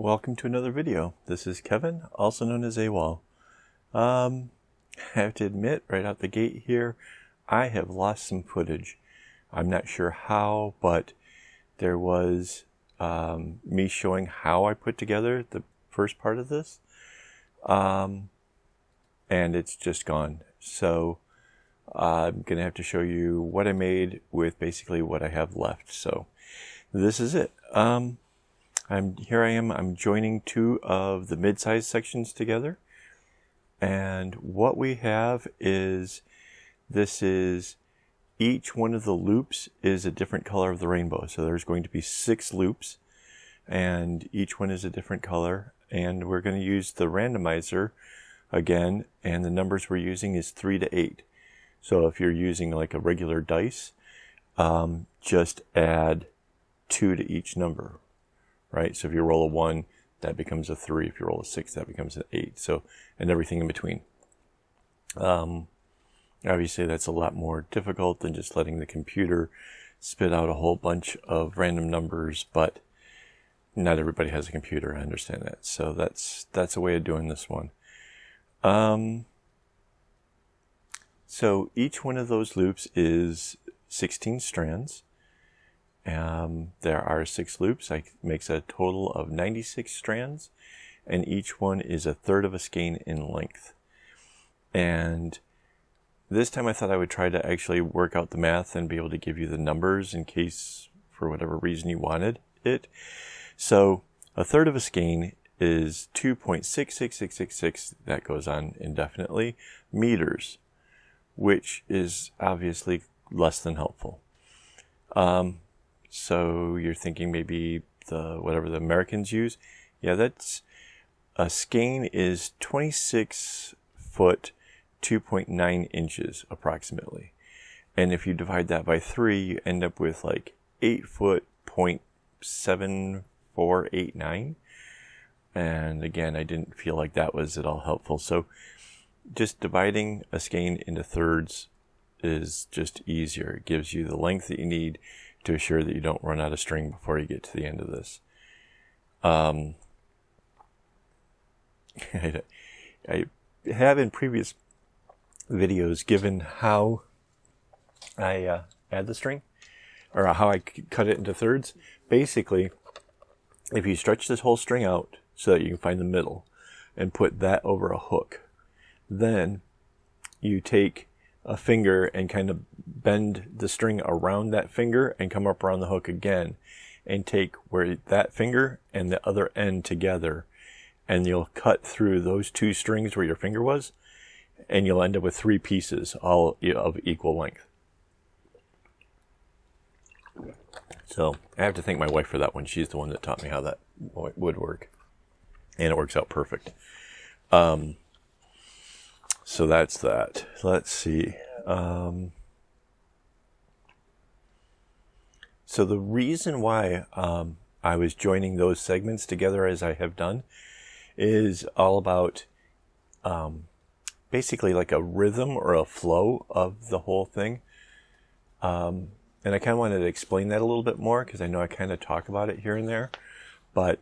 welcome to another video. This is Kevin, also known as AKAAWOL. I have to admit right out the gate here, I have lost some footage. I'm not sure how, but there was me showing how I put together the first part of this, and it's just gone. So I'm going to have to show you what I made with basically what I have left. So this is it. Here I am, I'm joining two of the mid-size sections together. And what we have is, this is, each one of the loops is a different color of the rainbow. So there's going to be 6 loops, and each one is a different color. And we're going to use the randomizer again, and the numbers we're using is 3 to 8. So if you're using like a regular dice, just add 2 to each number. Right? So if you roll a 1, that becomes a 3. If you roll a 6, that becomes an 8. So, and everything in between. Obviously, that's a lot more difficult than just letting the computer spit out a whole bunch of random numbers, but not everybody has a computer. I understand that. So that's a way of doing this one. So each one of those loops is 16 strands. There are 6 loops. That makes a total of 96 strands, and each one is a third of a skein in length. And this time I thought I would try to actually work out the math and be able to give you the numbers in case for whatever reason you wanted it. So a third of a skein is 2.66666, that goes on indefinitely, meters, which is obviously less than helpful. So you're thinking maybe whatever the Americans use. Yeah, that's a skein is 26 foot 2.9 inches approximately. And if you divide that by 3, you end up with like 8 foot 0.7489. And again, I didn't feel like that was at all helpful. So just dividing a skein into thirds is just easier. It gives you the length that you need to assure that you don't run out of string before you get to the end of this. I have in previous videos given how I add the string, or how I cut it into thirds. Basically, if you stretch this whole string out so that you can find the middle and put that over a hook, then you take a finger and kind of bend the string around that finger and come up around the hook again, and take where that finger and the other end together, and you'll cut through those 2 strings where your finger was, and you'll end up with 3 pieces all of equal length. So I have to thank my wife for that one. She's the one that taught me how that would work, and it works out perfect. So that's that. Let's see. So the reason why I was joining those segments together as I have done is all about basically like a rhythm or a flow of the whole thing. And I kind of wanted to explain that a little bit more because I know I kind of talk about it here and there. But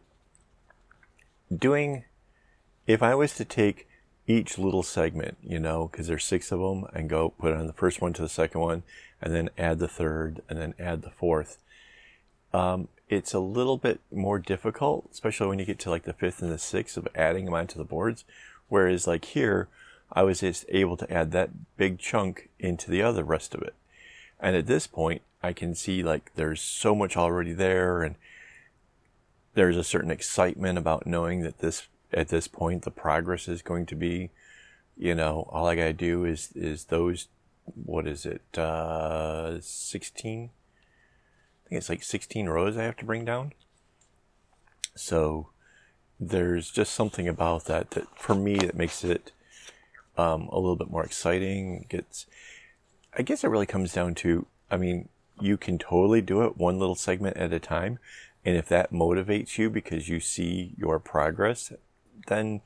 if I was to take each little segment, because there's 6 of them, and go put on the first one to the second one, and then add the third, and then add the fourth. It's a little bit more difficult, especially when you get to like the 5th and the 6th of adding them onto the boards. Whereas like here, I was just able to add that big chunk into the other rest of it. And at this point, I can see like there's so much already there, and there's a certain excitement about knowing that at this point, the progress is going to be, all I gotta do is those, 16? I think it's like 16 rows I have to bring down. So there's just something about that for me that makes it a little bit more exciting. I guess it really comes down to, you can totally do it one little segment at a time. And if that motivates you because you see your progress, then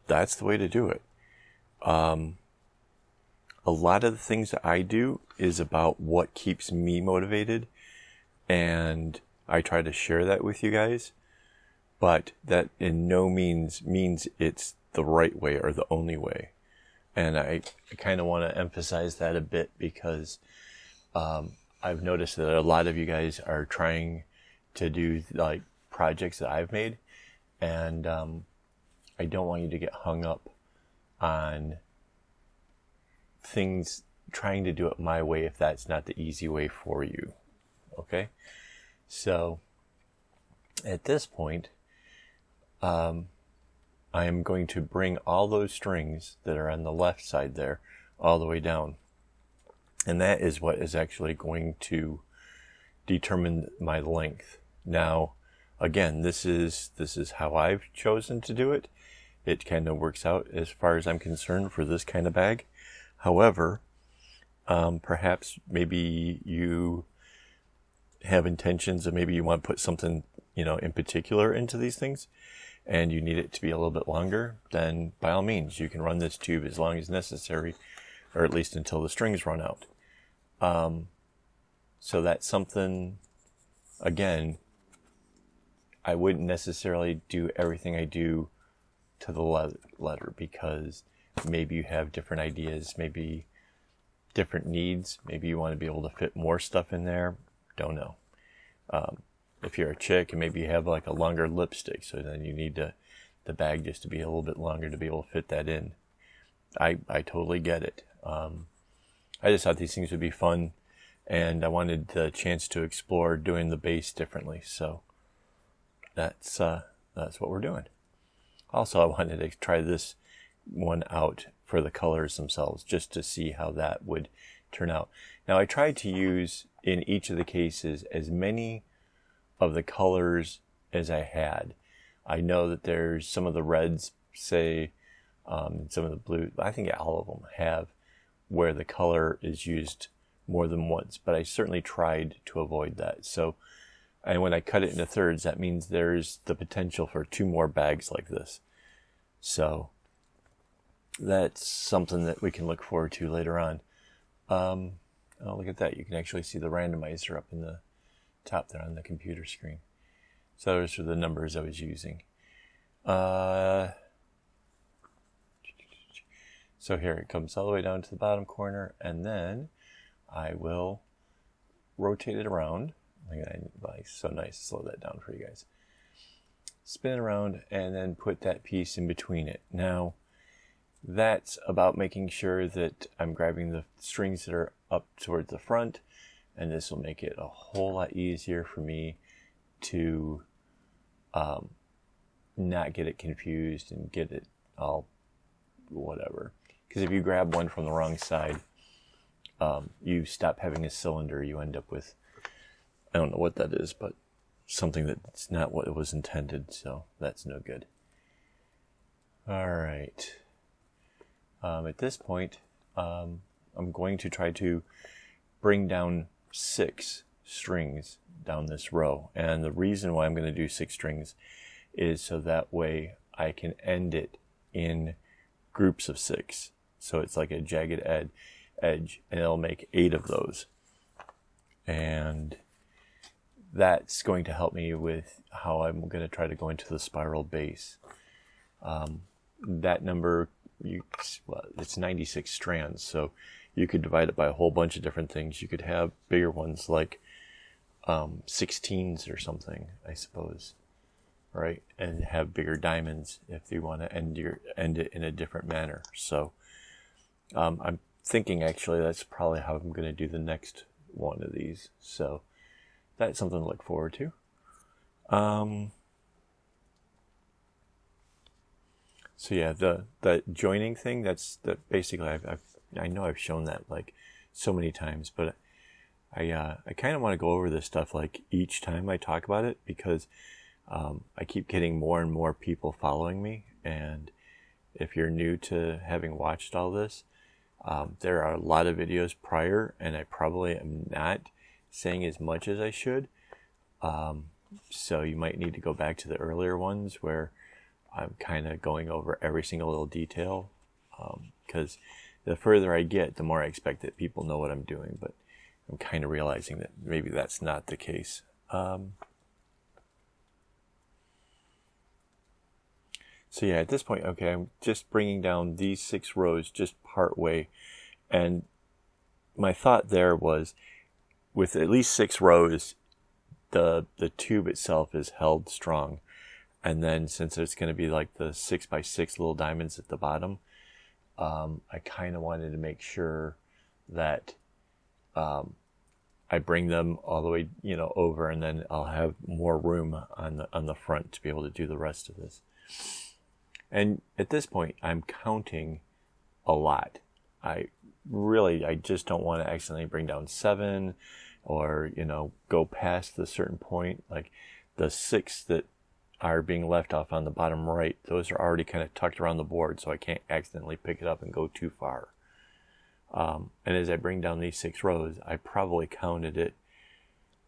that's the way to do it. A lot of the things that I do is about what keeps me motivated, and I try to share that with you guys. but that in no means it's the right way or the only way. And I kind of want to emphasize that a bit because I've noticed that a lot of you guys are trying to do like projects that I've made, and I don't want you to get hung up on things trying to do it my way if that's not the easy way for you. Okay? So at this point, I am going to bring all those strings that are on the left side there all the way down. And that is what is actually going to determine my length. Now, again, this is how I've chosen to do it. It kind of works out as far as I'm concerned for this kind of bag. However, perhaps maybe you have intentions of maybe you want to put something, in particular into these things, and you need it to be a little bit longer, then by all means, you can run this tube as long as necessary, or at least until the strings run out. So that's something, again, I wouldn't necessarily do everything I do to the letter because maybe you have different ideas, maybe different needs. Maybe you want to be able to fit more stuff in there. Don't know. If you're a chick and maybe you have like a longer lipstick, so then you need the bag just to be a little bit longer to be able to fit that in. I totally get it. I just thought these things would be fun, and I wanted the chance to explore doing the base differently. So that's what we're doing. Also, I wanted to try this one out for the colors themselves, just to see how that would turn out. Now, I tried to use in each of the cases as many of the colors as I had. I know that there's some of the reds, say, some of the blue, I think all of them have where the color is used more than once, but I certainly tried to avoid that. So, and when I cut it into thirds, that means there's the potential for 2 more bags like this. So that's something that we can look forward to later on. Oh, look at that. You can actually see the randomizer up in the top there on the computer screen. So those are the numbers I was using. So here it comes all the way down to the bottom corner, and then I will rotate it around. Like so nice to slow that down for you guys. Spin it around and then put that piece in between it. Now, that's about making sure that I'm grabbing the strings that are up towards the front, and this will make it a whole lot easier for me to not get it confused and get it all whatever. Because if you grab one from the wrong side, you stop having a cylinder. You end up with, I don't know what that is, but something that's not what it was intended, so that's no good. All right. At this point, I'm going to try to bring down 6 strings down this row. And the reason why I'm going to do 6 strings is so that way I can end it in groups of 6. So it's like a jagged edge, and it'll make 8 of those. And that's going to help me with how I'm going to try to go into the spiral base. That number, it's 96 strands, so you could divide it by a whole bunch of different things. You could have bigger ones like 16s or something, I suppose, right? And have bigger diamonds if you want to end it in a different manner. So I'm thinking actually that's probably how I'm going to do the next one of these. So that's something to look forward to. So yeah, the joining thing, that basically I know I've shown that like so many times, but I kind of want to go over this stuff like each time I talk about it, because I keep getting more and more people following me. And if you're new to having watched all this, there are a lot of videos prior, and I probably am not saying as much as I should. So you might need to go back to the earlier ones where I'm kind of going over every single little detail, because the further I get, the more I expect that people know what I'm doing, but I'm kind of realizing that maybe that's not the case. So yeah, at this point, okay, I'm just bringing down these 6 rows just part way. And my thought there was, with at least 6 rows, the tube itself is held strong. And then since it's going to be like the 6x6 little diamonds at the bottom, I kind of wanted to make sure that I bring them all the way, over, and then I'll have more room on the front to be able to do the rest of this. And at this point, I'm counting a lot. I just don't want to accidentally bring down 7 or, go past the certain point. Like the 6 that are being left off on the bottom right, those are already kind of tucked around the board, so I can't accidentally pick it up and go too far. And as I bring down these 6 rows, I probably counted it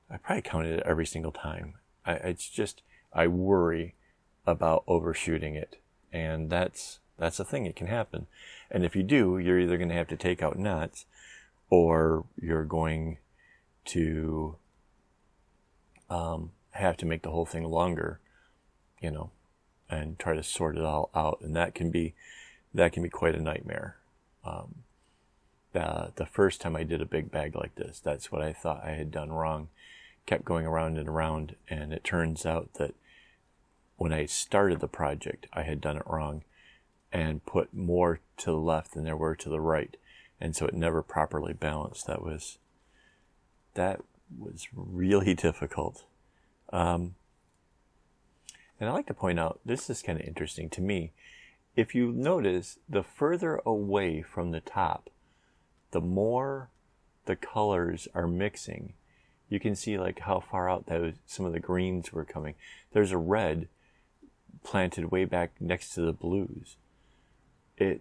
every single time. I worry about overshooting it. And that's a thing. It can happen. And if you do, you're either going to have to take out knots, or you're going to have to make the whole thing longer, and try to sort it all out. And that can be quite a nightmare. The first time I did a big bag like this, that's what I thought I had done wrong. Kept going around and around, and it turns out that when I started the project, I had done it wrong and put more to the left than there were to the right. And so it never properly balanced. That was really difficult. And I like to point out, this is kind of interesting to me. If you notice, the further away from the top, the more the colors are mixing. You can see like how far out some of the greens were coming. There's a red planted way back next to the blues. I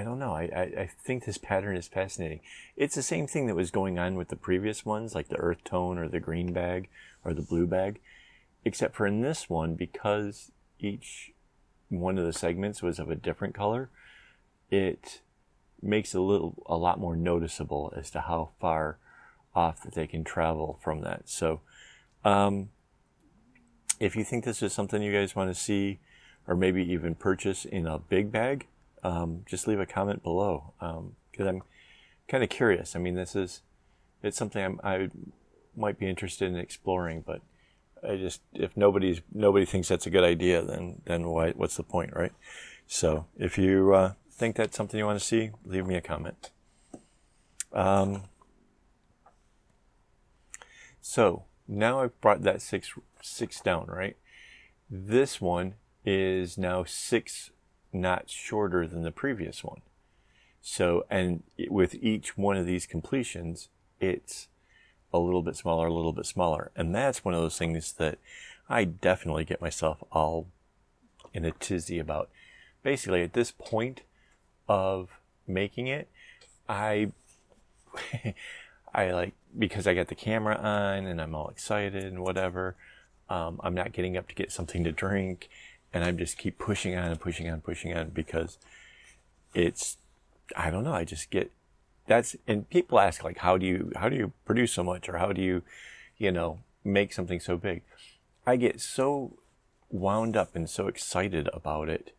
don't know. I think this pattern is fascinating. It's the same thing that was going on with the previous ones, like the earth tone or the green bag or the blue bag, except for in this one, because each one of the segments was of a different color, it makes a lot more noticeable as to how far off that they can travel from that. So, if you think this is something you guys want to see, or maybe even purchase in a big bag, just leave a comment below, because I'm kind of curious. I mean, it's something I might be interested in exploring, but if nobody thinks that's a good idea, then what's the point, right? So if you think that's something you want to see, leave me a comment. So now I've brought that six down, right? This one is now 6 knots shorter than the previous one. So, and with each one of these completions, it's a little bit smaller. And that's one of those things that I definitely get myself all in a tizzy about. Basically, at this point of making it, I like, because I got the camera on and I'm all excited and whatever, I'm not getting up to get something to drink, and I just keep pushing on because I don't know, I just get, and people ask, like, how do you produce so much, or how do you make something so big? I get so wound up and so excited about it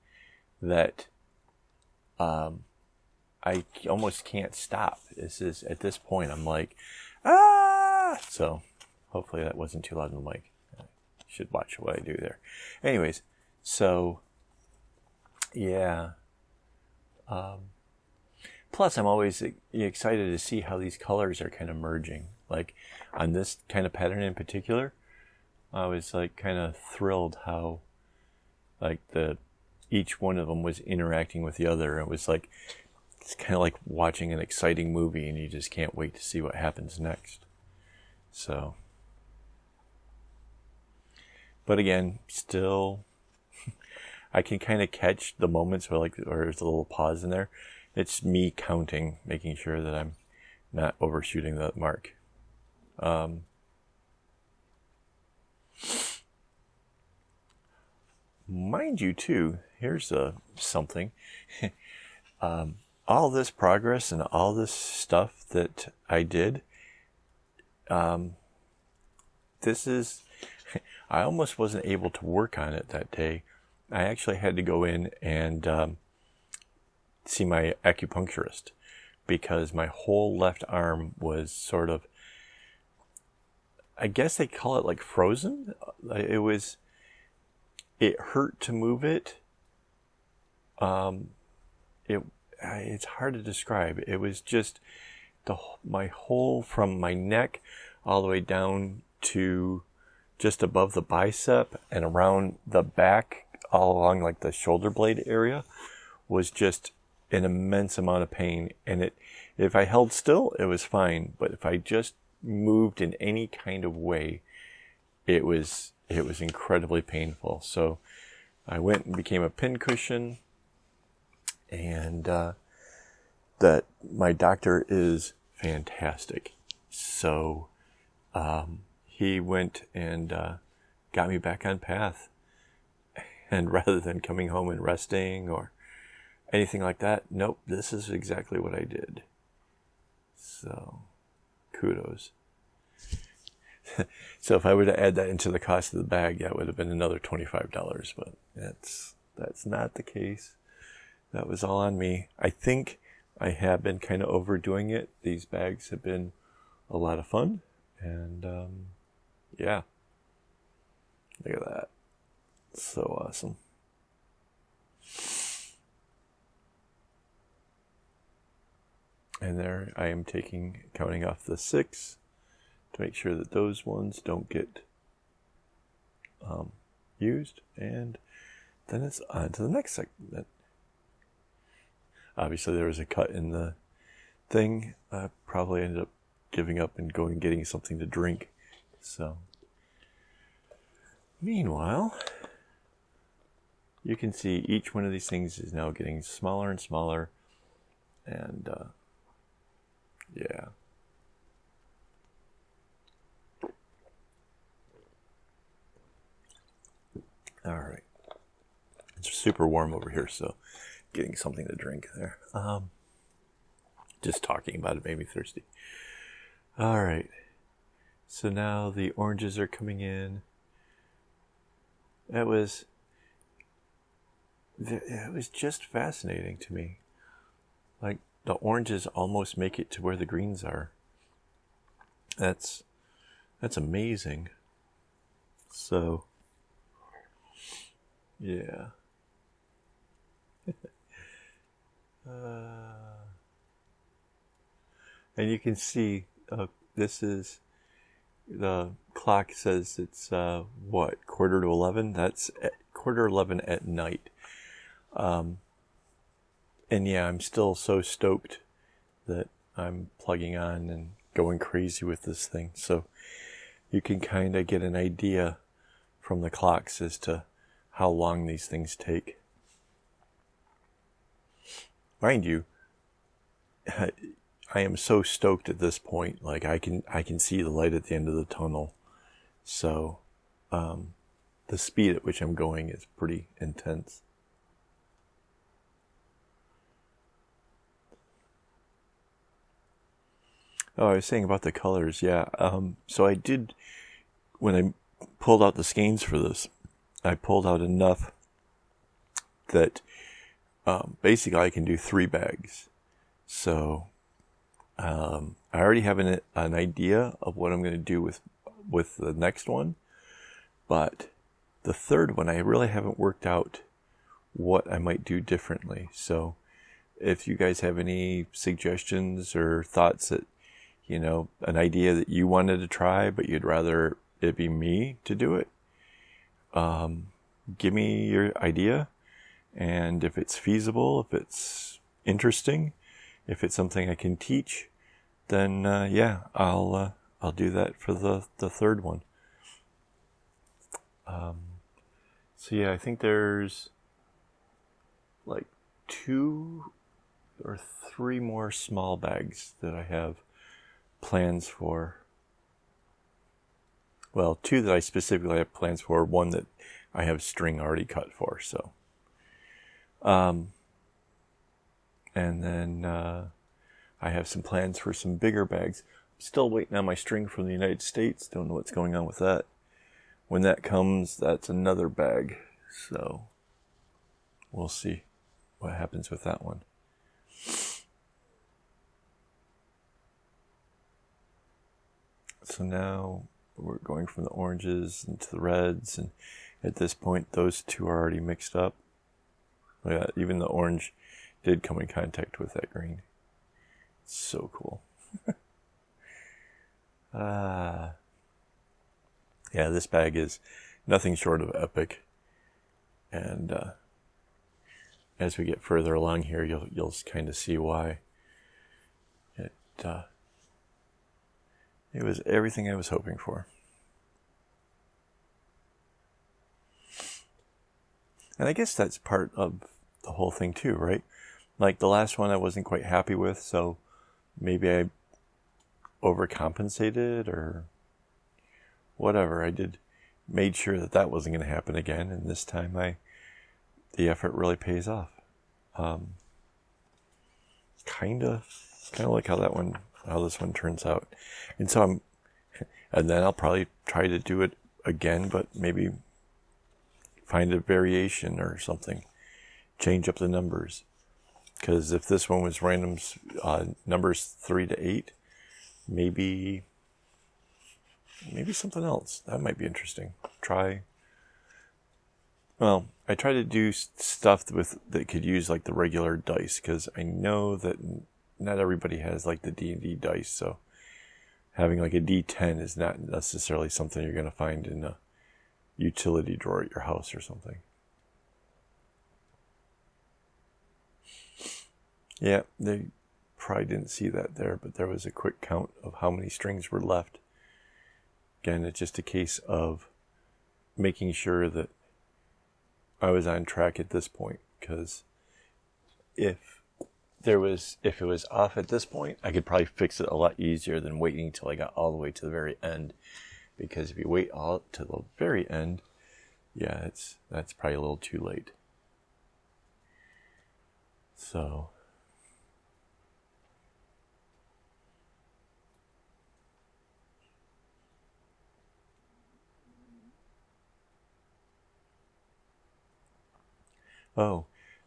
that I almost can't stop. At this point, I'm like, ah! So hopefully that wasn't too loud in the mic. I should watch what I do there. Anyways, so yeah. Plus, I'm always excited to see how these colors are kind of merging. Like on this kind of pattern in particular, I was like kind of thrilled how like each one of them was interacting with the other. It was like, it's kind of like watching an exciting movie, and you just can't wait to see what happens next. So, but again, still, I can kind of catch the moments where there's a little pause in there. It's me counting, making sure that I'm not overshooting the mark. Mind you, too, here's something. All this progress and all this stuff that I did, I almost wasn't able to work on it that day. I actually had to go in and see my acupuncturist because my whole left arm was sort of, I guess they call it like frozen. It hurt to move it. It's hard to describe. It was just my whole, from my neck all the way down to just above the bicep and around the back, all along like the shoulder blade area, was just an immense amount of pain. And if I held still, it was fine. But if I just moved in any kind of way, it was incredibly painful. So I went and became a pincushion, and that my doctor is fantastic. So he went and got me back on path. And rather than coming home and resting or anything like that, nope, this is exactly what I did. So kudos. So if I were to add that into the cost of the bag, that would have been another $25, but that's not the case. That was all on me. I think I have been kind of overdoing it. These bags have been a lot of fun, and yeah, look at that. So awesome. And there I am counting off the 6 to make sure that those ones don't get used. And then it's on to the next segment. Obviously there was a cut in the thing. I probably ended up giving up and going and getting something to drink. So meanwhile, you can see each one of these things is now getting smaller and smaller. And yeah. All right. It's super warm over here, so getting something to drink there. Just talking about it made me thirsty. All right. So now the oranges are coming in. It was just fascinating to me. Like, the oranges almost make it to where the greens are. That's amazing. So, yeah. And you can see, this is, the clock says it's, 11:15? That's 11:15 at night. And yeah, I'm still so stoked that I'm plugging on and going crazy with this thing. So you can kind of get an idea from the clocks as to how long these things take. Mind you, I am so stoked at this point. Like I can see the light at the end of the tunnel. So the speed at which I'm going is pretty intense. Oh, I was saying about the colors, yeah. So I did, when I pulled out the skeins for this, I pulled out enough that basically I can do 3 bags. So I already have an idea of what I'm going to do with the next one, but the third one I really haven't worked out what I might do differently. So if you guys have any suggestions or thoughts that, you know, an idea that you wanted to try, but you'd rather it be me to do it, give me your idea. And if it's feasible, if it's interesting, if it's something I can teach, then yeah, I'll do that for the third one. So yeah, I think there's like 2 or 3 more small bags that I have plans for. Well, 2 that I specifically have plans for, 1 that I have string already cut for. So, and then I have some plans for some bigger bags. I'm still waiting on my string from the United States. Don't know what's going on with that. when that comes, that's another bag. So we'll see what happens with that one. So now we're going from the oranges into the reds, and at this point those two are already mixed up. Yeah, even the orange did come in contact with that green. It's so cool. Yeah, this bag is nothing short of epic. And as we get further along here, you'll kind of see why. It was everything I was hoping for. And I guess that's part of the whole thing too, right? Like the last one I wasn't quite happy with, so maybe I overcompensated or whatever. I made sure that wasn't going to happen again, and this time the effort really pays off. Kind of like how this one turns out. And so and then I'll probably try to do it again, but maybe find a variation or something. Change up the numbers. Because if this one was randoms, numbers 3 to 8, maybe something else. That might be interesting. I try to do stuff that could use like the regular dice, because I know that not everybody has like the D&D dice, so having like a D10 is not necessarily something you're going to find in a utility drawer at your house or something. Yeah, they probably didn't see that there, but there was a quick count of how many strings were left. Again, it's just a case of making sure that I was on track at this point, because if it was off at this point, I could probably fix it a lot easier than waiting until I got all the way to the very end. Because if you wait all to the very end, yeah, that's probably a little too late. So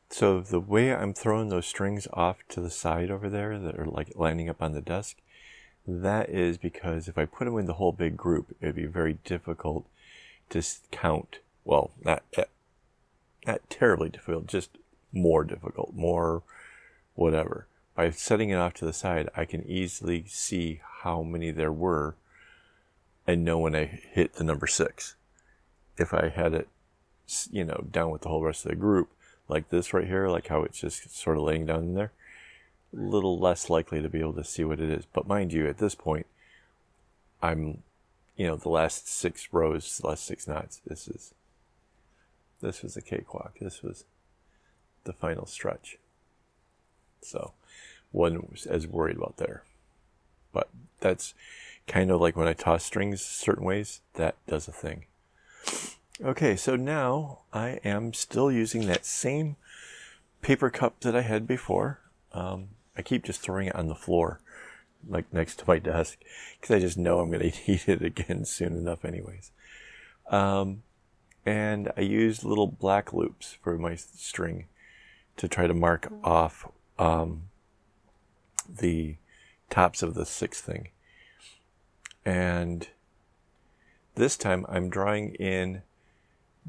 so the way I'm throwing those strings off to the side over there that are like lining up on the desk, that is because if I put them in the whole big group, it'd be very difficult to count. Well, not terribly difficult, just more difficult, more whatever. By setting it off to the side, I can easily see how many there were and know when I hit the number 6. If I had it, down with the whole rest of the group, like this right here, like how it's just sort of laying down in there, a little less likely to be able to see what it is. But mind you, at this point, I'm, the last 6 rows, the last 6 knots, this was a cakewalk. This was the final stretch. So, wasn't as worried about there. But that's kind of like when I toss strings certain ways, that does a thing. Okay, so now I am still using that same paper cup that I had before. I keep just throwing it on the floor, like next to my desk, because I just know I'm going to need it again soon enough anyways. And I used little black loops for my string to try to mark off the tops of the 6th thing. And this time I'm drawing in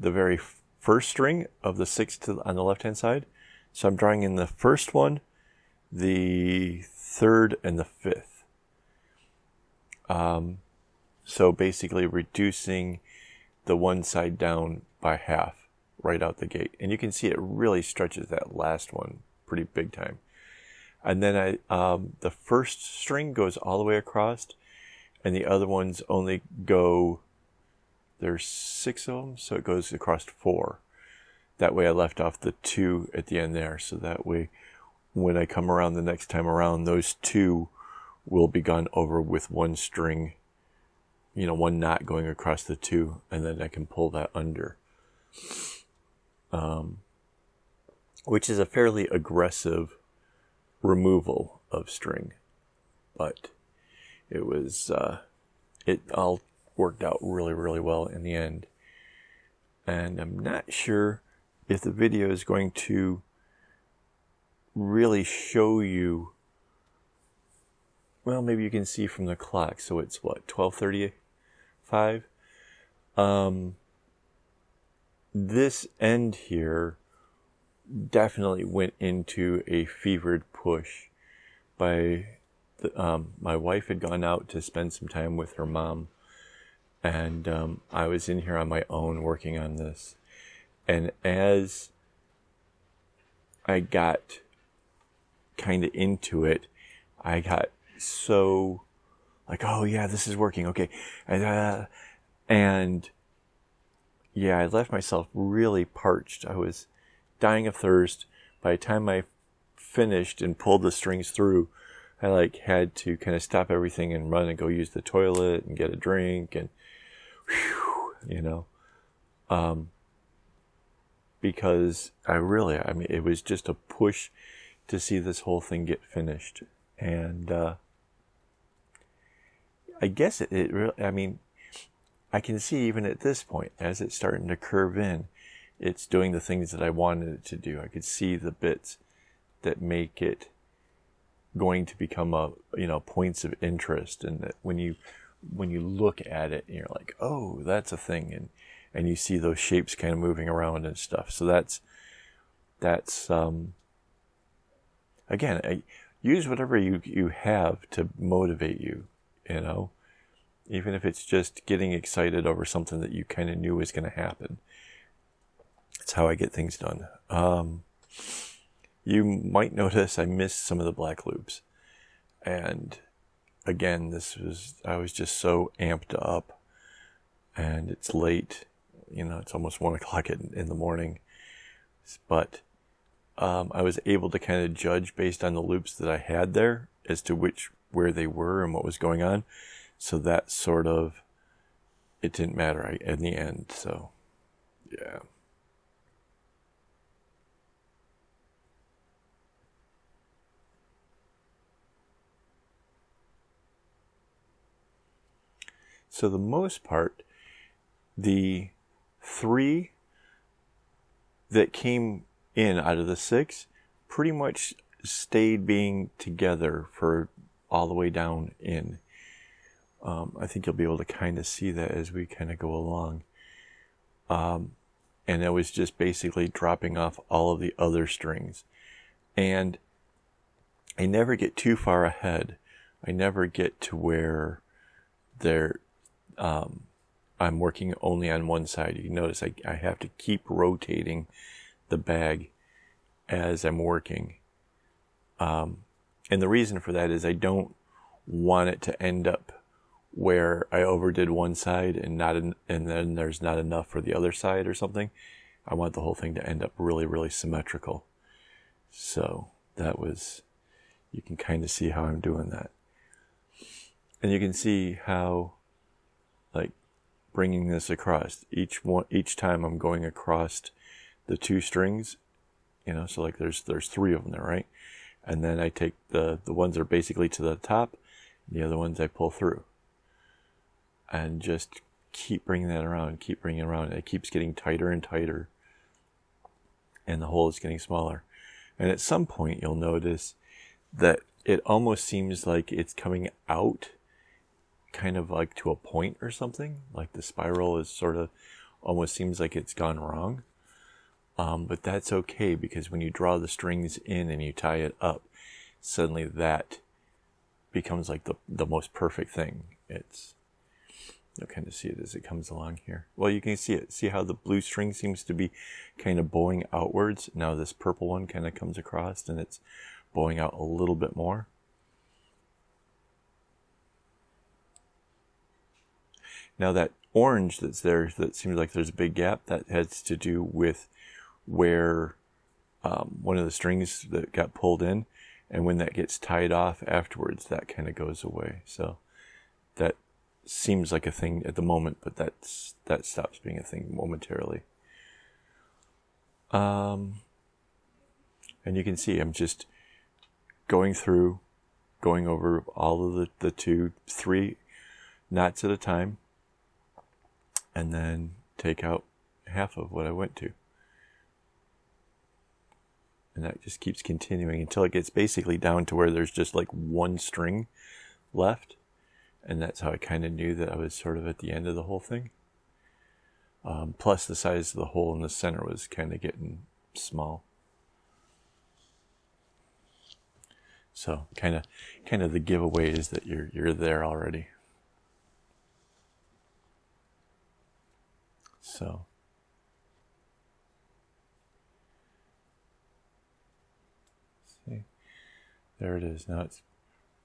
the very first string of the 6th on the left-hand side. So I'm drawing in the first one, the 3rd, and the 5th. So basically reducing the one side down by half right out the gate. And you can see it really stretches that last one pretty big time. And then the first string goes all the way across, and the other ones only go, there's 6 of them, so it goes across 4. That way I left off the 2 at the end there, so that way when I come around the next time around, those 2 will be gone over with one string, one knot going across the 2, and then I can pull that under. Which is a fairly aggressive removal of string, but it was, I'll worked out really, really well in the end. And I'm not sure if the video is going to really show you. Well, maybe you can see from the clock. So it's what, 12:35? This end here definitely went into a fevered push. My wife had gone out to spend some time with her mom, and I was in here on my own working on this. And as I got kind of into it, I got so like, oh yeah, this is working, okay. And yeah, I left myself really parched. I was dying of thirst. By the time I finished and pulled the strings through, I had to kind of stop everything and run and go use the toilet and get a drink and because it was just a push to see this whole thing get finished. And I guess it really, I can see even at this point, as it's starting to curve in, it's doing the things that I wanted it to do. I could see the bits that make it going to become points of interest, and that when you look at it, you're like, oh, that's a thing, and you see those shapes kind of moving around and stuff. So that's again, use whatever you have to motivate you, even if it's just getting excited over something that you kind of knew was going to happen. That's how I get things done. You might notice I missed some of the black loops. And again, I was just so amped up, and it's late, it's almost 1 o'clock in the morning. But I was able to kind of judge based on the loops that I had there as to where they were and what was going on. So that it didn't matter in the end. So, yeah. So the most part, the 3 that came in out of the 6 pretty much stayed being together for all the way down in. I think you'll be able to kind of see that as we kind of go along. And it was just basically dropping off all of the other strings. And I never get too far ahead. I never get to where I'm working only on one side. You can notice I have to keep rotating the bag as I'm working. And the reason for that is I don't want it to end up where I overdid one side and then there's not enough for the other side or something. I want the whole thing to end up really, really symmetrical. So you can kind of see how I'm doing that. And you can see how, bringing this across, each time I'm going across the 2 strings, so there's 3 of them there, right? And then I take the ones that are basically to the top, and the other ones I pull through. And just keep bringing that around, keep bringing it around. And it keeps getting tighter and tighter, and the hole is getting smaller. And at some point, you'll notice that it almost seems like it's coming out kind of like to a point or something. Like the spiral is almost seems like it's gone wrong. But that's okay, because when you draw the strings in and you tie it up, suddenly that becomes like the most perfect thing. You'll kind of see it as it comes along here. Well, you can see it. See how the blue string seems to be kind of bowing outwards? Now this purple one kind of comes across and it's bowing out a little bit more. Now that orange that's there, that seems like there's a big gap, that has to do with where one of the strings that got pulled in, and when that gets tied off afterwards, that kind of goes away. So that seems like a thing at the moment, but that stops being a thing momentarily. And you can see I'm just going over all of the 2, 3 knots at a time, and then take out half of what I went to. And that just keeps continuing until it gets basically down to where there's just like one string left. And that's how I kind of knew that I was sort of at the end of the whole thing. Plus the size of the hole in the center was kind of getting small. So kind of the giveaway is that you're there already. So see, there it is. Now it's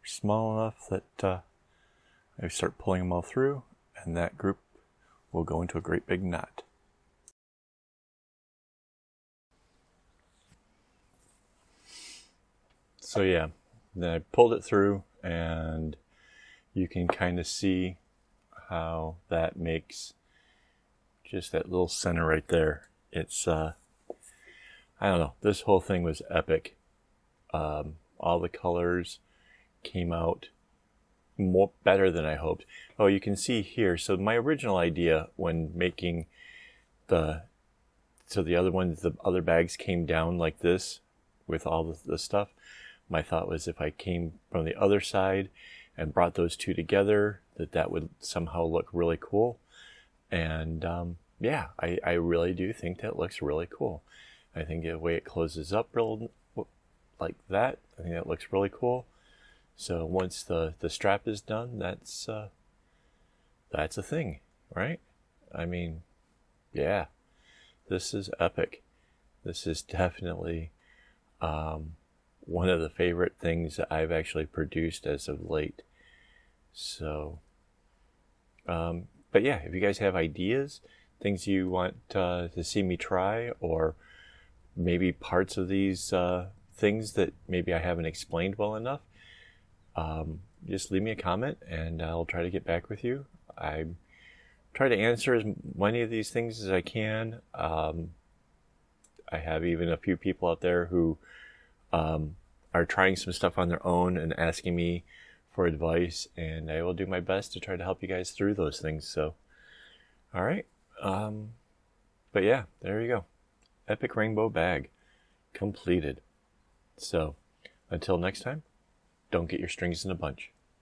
small enough that I start pulling them all through, and that group will go into a great big knot. So yeah, then I pulled it through, and you can kind of see how that makes just that little center right there. It's I don't know, this whole thing was epic. All the colors came out better than I hoped. Oh, you can see here. So my original idea when making the other bags came down like this with all the stuff. My thought was if I came from the other side and brought those two together, that would somehow look really cool. And yeah, I really do think that looks really cool. I think the way it closes up real like that, I think that looks really cool. So once the strap is done, that's a thing, right? I mean, yeah, this is epic. This is definitely one of the favorite things that I've actually produced as of late. So, but yeah, if you guys have ideas, things you want to see me try, or maybe parts of these things that maybe I haven't explained well enough, just leave me a comment and I'll try to get back with you. I try to answer as many of these things as I can. I have even a few people out there who are trying some stuff on their own and asking me for advice, and I will do my best to try to help you guys through those things. So, all right. But yeah, there you go. Epic rainbow bag completed. So, until next time, don't get your strings in a bunch.